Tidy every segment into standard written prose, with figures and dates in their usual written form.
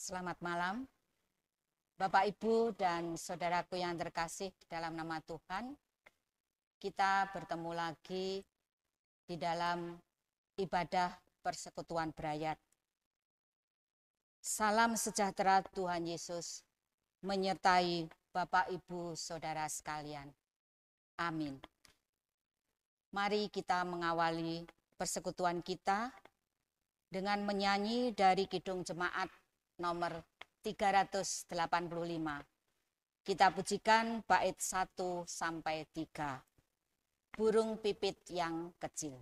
Selamat malam, Bapak, Ibu, dan saudaraku yang terkasih dalam nama Tuhan. Kita bertemu lagi di dalam ibadah persekutuan berayat. Salam sejahtera Tuhan Yesus menyertai Bapak, Ibu, saudara sekalian. Amin. Mari kita mengawali persekutuan kita dengan menyanyi dari Kidung Jemaat nomor 385. Kita pujikan bait 1 sampai 3. Burung pipit yang kecil.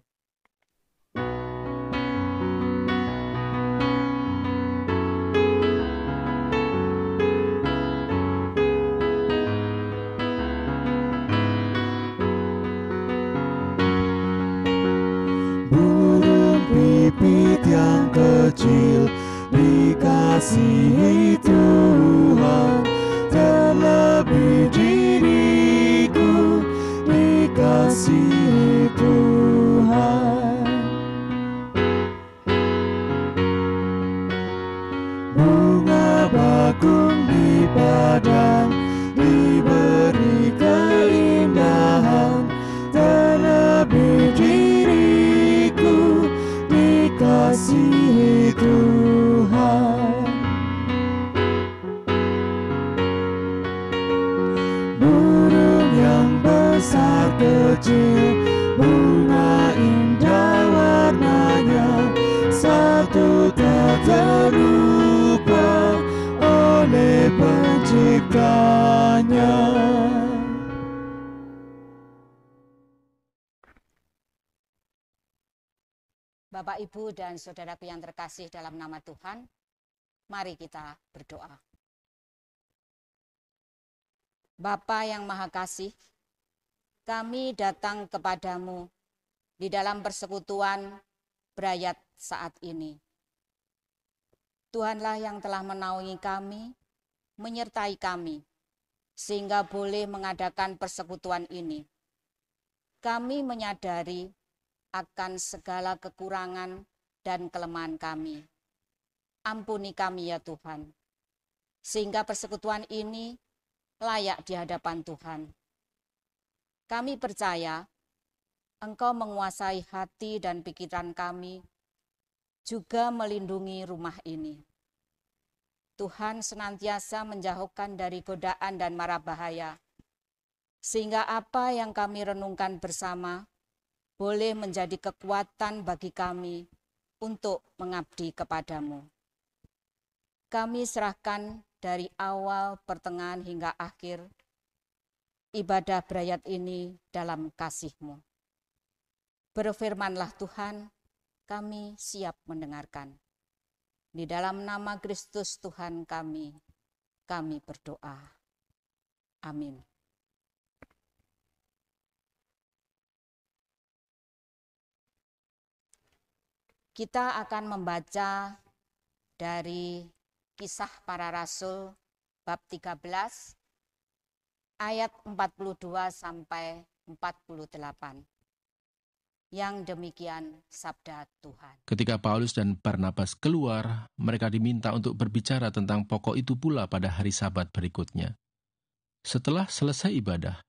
Burung pipit yang kecil dikasihi Tuhan, terlebih diriku dikasihi Tuhan. Bunga bakung di padang diberi keindahan, terlebih diriku dikasihi Tuhan. Burung yang besar kecil, bunga indah warnanya, satu tak terlupa oleh penciptanya. Bapak, Ibu, dan saudaraku yang terkasih dalam nama Tuhan, mari kita berdoa. Bapa yang Maha Kasih, kami datang kepadamu di dalam persekutuan berayat saat ini. Tuhanlah yang telah menaungi kami, menyertai kami, sehingga boleh mengadakan persekutuan ini. Kami menyadari akan segala kekurangan dan kelemahan kami. Ampuni kami ya Tuhan, sehingga persekutuan ini layak di hadapan Tuhan. Kami percaya Engkau menguasai hati dan pikiran kami, juga melindungi rumah ini. Tuhan senantiasa menjauhkan dari godaan dan mara bahaya, sehingga apa yang kami renungkan bersama boleh menjadi kekuatan bagi kami untuk mengabdi kepadamu. Kami serahkan dari awal, pertengahan, hingga akhir ibadah berayat ini dalam kasih-Mu. Berfirmanlah Tuhan, kami siap mendengarkan. Di dalam nama Kristus Tuhan kami berdoa. Amin. Kita akan membaca dari Kisah Para Rasul bab 13 ayat 42 sampai 48. Yang demikian sabda Tuhan. Ketika Paulus dan Barnabas keluar, mereka diminta untuk berbicara tentang pokok itu pula pada hari Sabat berikutnya. Setelah selesai ibadah,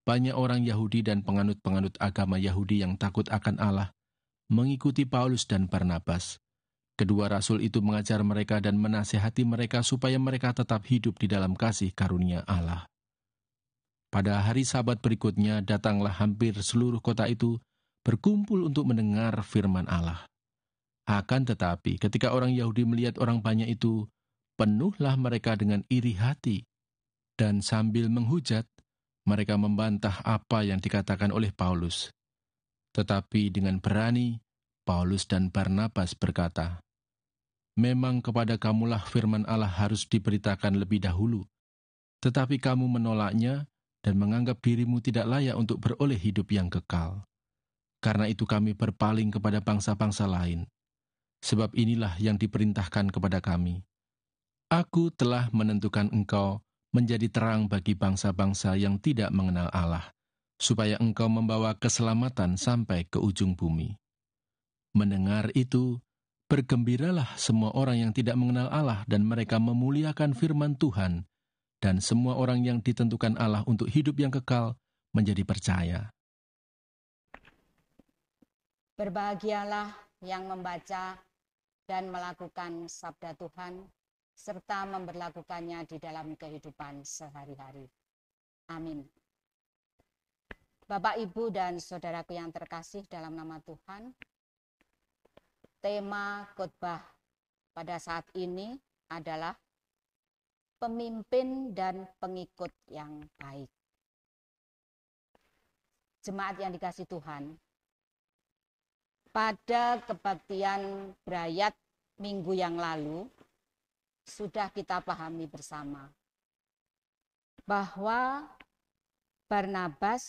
banyak orang Yahudi dan penganut-penganut agama Yahudi yang takut akan Allah mengikuti Paulus dan Barnabas. Kedua rasul itu mengajar mereka dan menasihati mereka supaya mereka tetap hidup di dalam kasih karunia Allah. Pada hari Sabat berikutnya datanglah hampir seluruh kota itu berkumpul untuk mendengar firman Allah. Akan tetapi ketika orang Yahudi melihat orang banyak itu, penuhlah mereka dengan iri hati, dan sambil menghujat, mereka membantah apa yang dikatakan oleh Paulus. Tetapi dengan berani, Paulus dan Barnabas berkata, "Memang kepada kamulah firman Allah harus diberitakan lebih dahulu, tetapi kamu menolaknya dan menganggap dirimu tidak layak untuk beroleh hidup yang kekal. Karena itu kami berpaling kepada bangsa-bangsa lain, sebab inilah yang diperintahkan kepada kami. Aku telah menentukan engkau menjadi terang bagi bangsa-bangsa yang tidak mengenal Allah, supaya engkau membawa keselamatan sampai ke ujung bumi." Mendengar itu, Bergembiralah semua orang yang tidak mengenal Allah dan mereka memuliakan firman Tuhan, dan semua orang yang ditentukan Allah untuk hidup yang kekal menjadi percaya. Berbahagialah yang membaca dan melakukan sabda Tuhan, serta memberlakukannya di dalam kehidupan sehari-hari. Amin. Bapak, Ibu, dan saudaraku yang terkasih dalam nama Tuhan, tema khotbah pada saat ini adalah pemimpin dan pengikut yang baik. Jemaat yang dikasihi Tuhan, pada kebaktian Brayat minggu yang lalu, sudah kita pahami bersama bahwa Barnabas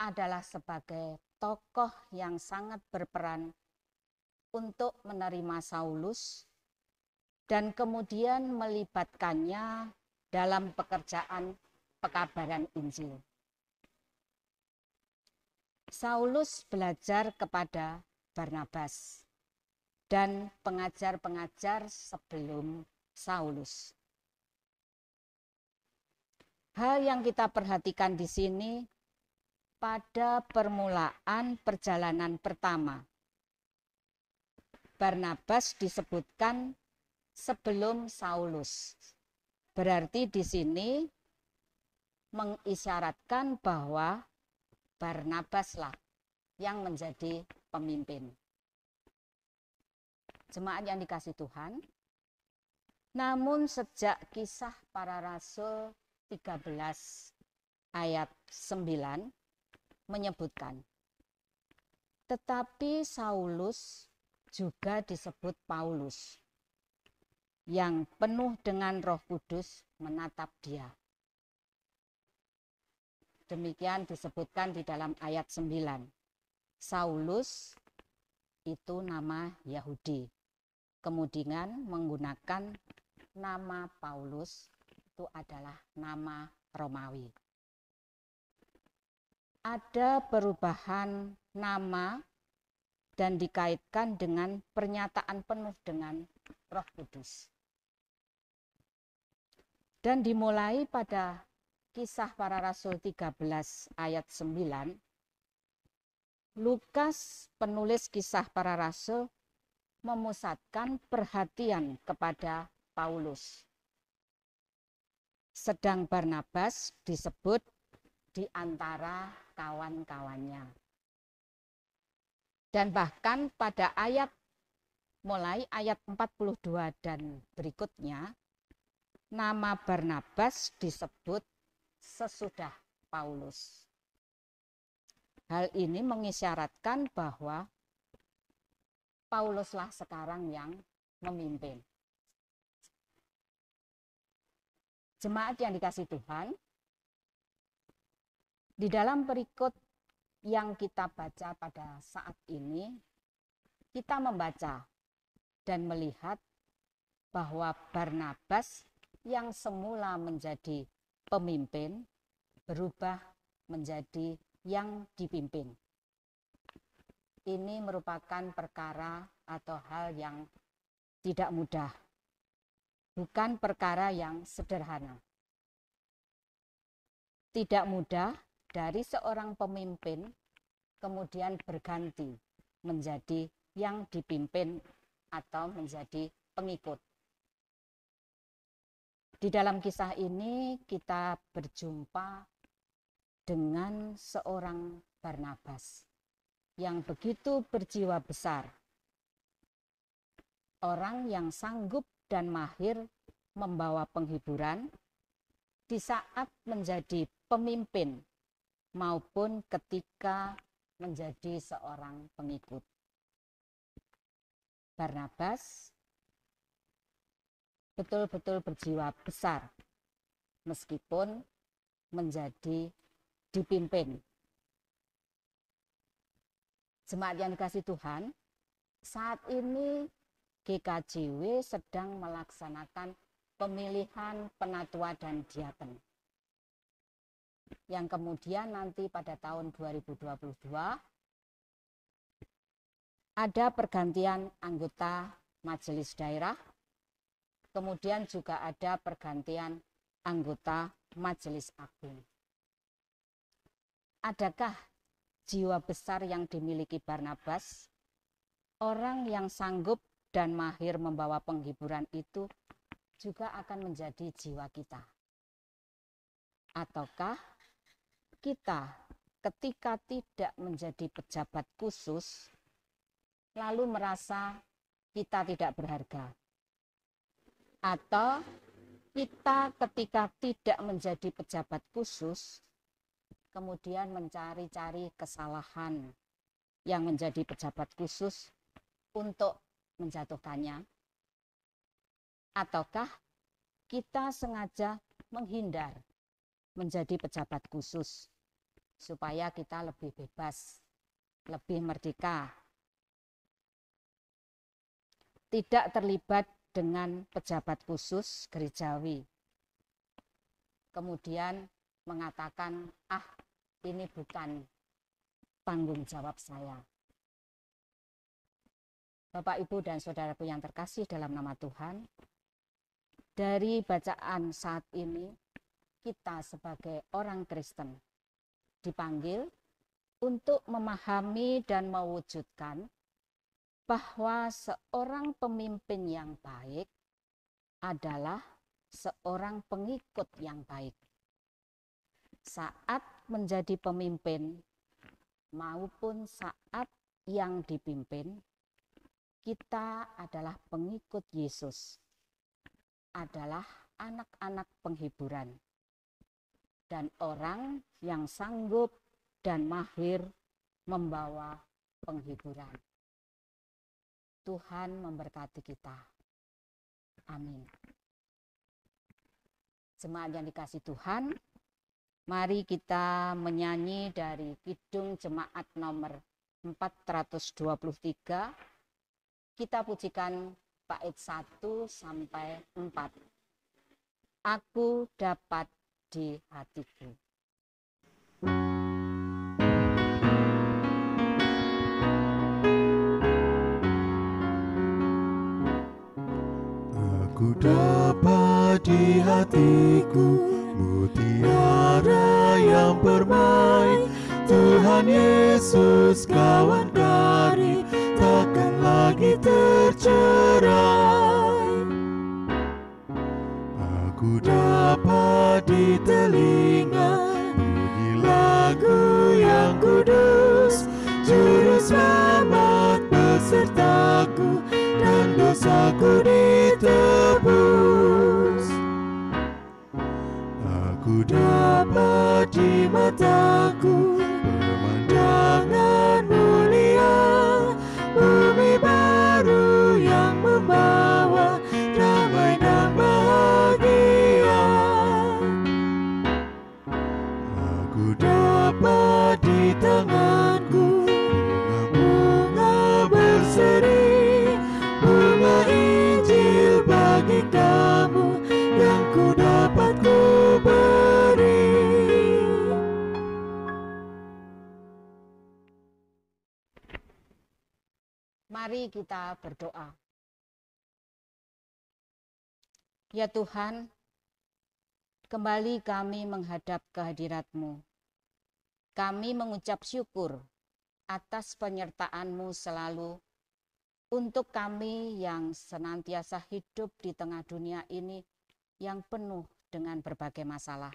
adalah sebagai tokoh yang sangat berperan untuk menerima Saulus dan kemudian melibatkannya dalam pekerjaan pekabaran Injil. Saulus belajar kepada Barnabas dan pengajar-pengajar sebelum Saulus. Hal yang kita perhatikan di sini pada permulaan perjalanan pertama, Barnabas disebutkan sebelum Saulus. Berarti di sini mengisyaratkan bahwa Barnabaslah yang menjadi pemimpin. Jemaat yang dikasihi Tuhan, namun sejak Kisah Para Rasul 13 ayat 9 menyebutkan, tetapi Saulus juga disebut Paulus, yang penuh dengan Roh Kudus menatap dia. Demikian disebutkan di dalam ayat 9. Saulus itu nama Yahudi. Kemudian menggunakan nama Paulus itu adalah nama Romawi. Ada perubahan nama dan dikaitkan dengan pernyataan penuh dengan Roh Kudus. Dan dimulai pada Kisah Para Rasul 13 ayat 9, Lukas, penulis Kisah Para Rasul, memusatkan perhatian kepada Paulus. Sedang Barnabas disebut di antara kawan-kawannya. Dan bahkan pada mulai ayat 42 dan berikutnya, nama Barnabas disebut sesudah Paulus. Hal ini mengisyaratkan bahwa Pauluslah sekarang yang memimpin. Jemaat yang dikasihi Tuhan, di dalam berikut yang kita baca pada saat ini, kita membaca dan melihat bahwa Barnabas yang semula menjadi pemimpin berubah menjadi yang dipimpin. Ini merupakan perkara atau hal yang tidak mudah, bukan perkara yang sederhana. Tidak mudah dari seorang pemimpin kemudian berganti menjadi yang dipimpin atau menjadi pengikut. Di dalam kisah ini kita berjumpa dengan seorang Barnabas yang begitu berjiwa besar. Orang yang sanggup dan mahir membawa penghiburan di saat menjadi pemimpin maupun ketika menjadi seorang pengikut. Barnabas betul-betul berjiwa besar meskipun menjadi dipimpin. Jemaat yang dikasihi Tuhan, saat ini GKJW sedang melaksanakan pemilihan penatua dan diaken, yang kemudian nanti pada tahun 2022 ada pergantian anggota majelis daerah, kemudian juga ada pergantian anggota majelis agung. Adakah jiwa besar yang dimiliki Barnabas, orang yang sanggup dan mahir membawa penghiburan itu juga akan menjadi jiwa kita? Ataukah kita ketika tidak menjadi pejabat khusus, lalu merasa kita tidak berharga? Atau kita ketika tidak menjadi pejabat khusus, kemudian mencari-cari kesalahan yang menjadi pejabat khusus untuk menjatuhkannya? Ataukah kita sengaja menghindar menjadi pejabat khusus supaya kita lebih bebas, lebih merdeka, tidak terlibat dengan pejabat khusus gerejawi, kemudian mengatakan, ini bukan tanggung jawab saya. Bapak, Ibu, dan saudaraku yang terkasih dalam nama Tuhan, dari bacaan saat ini, kita sebagai orang Kristen dipanggil untuk memahami dan mewujudkan bahwa seorang pemimpin yang baik adalah seorang pengikut yang baik. Saat menjadi pemimpin maupun saat yang dipimpin, kita adalah pengikut Yesus, adalah anak-anak penghiburan, dan orang yang sanggup dan mahir membawa penghiburan. Tuhan memberkati kita. Amin. Jemaat yang dikasihi Tuhan, mari kita menyanyi dari Kidung Jemaat nomor 423. Kita pujikan bait 1 sampai 4. Aku dapat di hatiku. Aku dapat di hatiku mutiara yang bermain. Tuhan Yesus kawan karib takkan lagi tercerai. Aku dapat di telinga bunyi lagu yang kudus, Juru Selamat besertaku dan dosaku ditebus. Aku dapat di mataku pemandangan mulia, bumi baru yang membawa damai dan bahagia. Aku dapat di tanganku bunga-bunga berseri, bunga Injil bagi kamu yang ku dapat ku beri. Mari kita berdoa. Ya Tuhan, kembali kami menghadap kehadirat-Mu. Kami mengucap syukur atas penyertaan-Mu selalu untuk kami yang senantiasa hidup di tengah dunia ini yang penuh dengan berbagai masalah.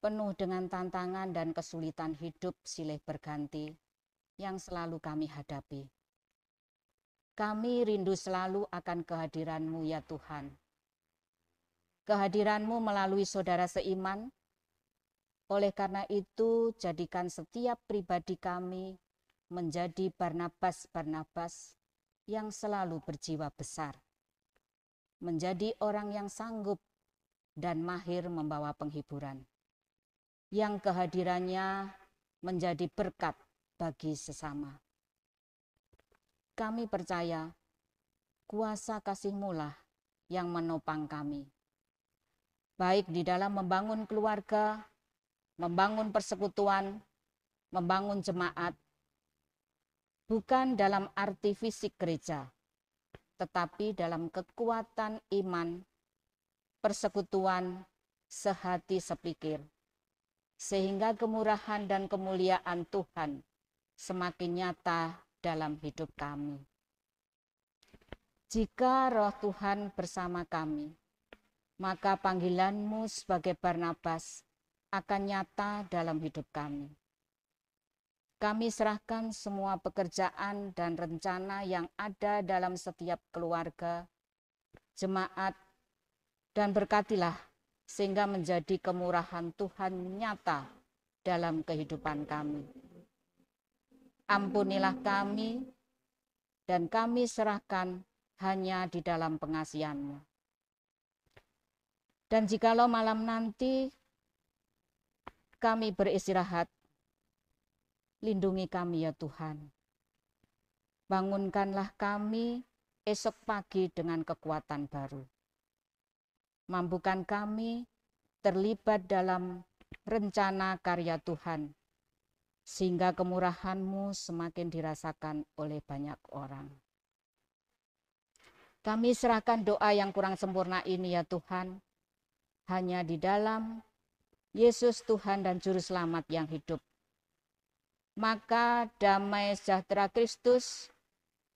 Penuh dengan tantangan dan kesulitan hidup silih berganti yang selalu kami hadapi. Kami rindu selalu akan kehadiran-Mu ya Tuhan. Kehadiran-Mu melalui saudara seiman. Oleh karena itu, jadikan setiap pribadi kami menjadi Barnabas-Barnabas yang selalu berjiwa besar. Menjadi orang yang sanggup dan mahir membawa penghiburan. Yang kehadirannya menjadi berkat bagi sesama. Kami percaya kuasa kasih-Mu lah yang menopang kami. Baik di dalam membangun keluarga, membangun persekutuan, membangun jemaat, bukan dalam arti fisik gereja, tetapi dalam kekuatan iman, persekutuan, sehati sepikir, sehingga kemurahan dan kemuliaan Tuhan semakin nyata dalam hidup kami. Jika Roh Tuhan bersama kami, maka panggilan-Mu sebagai Barnabas akan nyata dalam hidup kami. Kami serahkan semua pekerjaan dan rencana yang ada dalam setiap keluarga, jemaat, dan berkatilah sehingga menjadi kemurahan Tuhan nyata dalam kehidupan kami. Ampunilah kami, dan kami serahkan hanya di dalam pengasihan-Mu. Dan jikalau malam nanti kami beristirahat, lindungi kami ya Tuhan. Bangunkanlah kami esok pagi dengan kekuatan baru. Mampukan kami terlibat dalam rencana karya Tuhan, sehingga kemurahan-Mu semakin dirasakan oleh banyak orang. Kami serahkan doa yang kurang sempurna ini ya Tuhan, hanya di dalam Yesus Tuhan dan Juru Selamat yang hidup. Maka damai sejahtera Kristus,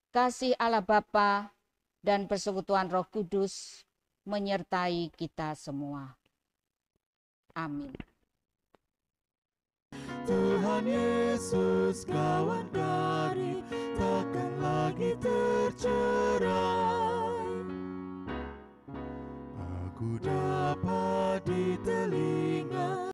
kasih Allah Bapa, dan persekutuan Roh Kudus menyertai kita semua. Amin. Tuhan Yesus kawan karib takkan lagi tercerai. Aku dapat